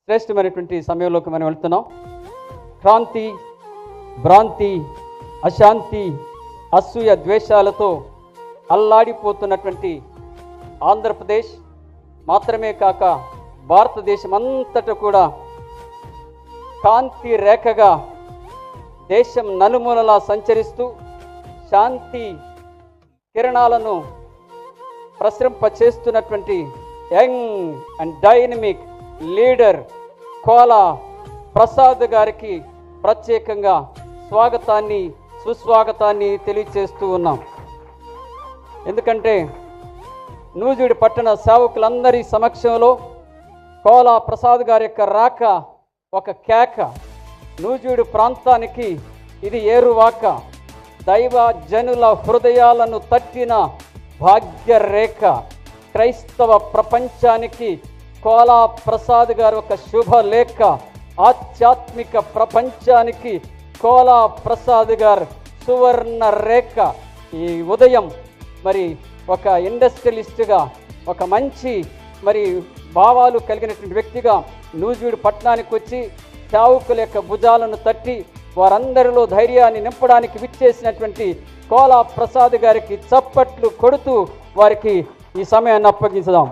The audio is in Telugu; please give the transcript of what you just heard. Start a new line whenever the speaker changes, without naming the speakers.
శ్రేష్టమైనటువంటి సమయంలోకి మనం వెళ్తున్నాం. క్రాంతి, భ్రాంతి, అశాంతి, అసూయ, ద్వేషాలతో అల్లాడిపోతున్నటువంటి ఆంధ్రప్రదేశ్ మాత్రమే కాక భారతదేశం అంతటా కూడా కాంతి రేఖగా దేశం నలుమూలలా సంచరిస్తూ శాంతి కిరణాలను ప్రసరింపచేస్తున్నటువంటి young and dynamic leader Kola Prasad గారికి ప్రత్యేకంగా స్వాగతాన్ని, సుస్వాగతాన్ని తెలియచేస్తూ ఉన్నాం. ఎందుకంటే నూజివీడు పట్టణ సేవకులందరి సమక్షంలో కోలా ప్రసాద్ గారి యొక్క రాక ఒక కేక. నూజివీడు ప్రాంతానికి ఇది ఏరువాక. దైవ జనుల హృదయాలను తట్టిన భాగ్యరేఖ. క్రైస్తవ ప్రపంచానికి కోలా ప్రసాద్ గారు ఒక శుభలేఖ. ఆధ్యాత్మిక ప్రపంచానికి కోలా ప్రసాద్ గారు సువర్ణ రేఖ. ఈ ఉదయం మరి ఒక ఇండస్ట్రియలిస్ట్గా, ఒక మంచి మరి భావాలు కలిగినటువంటి వ్యక్తిగా నూజివీడు పట్టణానికి వచ్చి సేవకుల యొక్క భుజాలను తట్టి వారందరిలో ధైర్యాన్ని నింపడానికి విచ్చేసినటువంటి కోలా ప్రసాద్ గారికి చప్పట్లు కొడుతూ వారికి ఈ సమయాన్ని అప్పగించుదాం.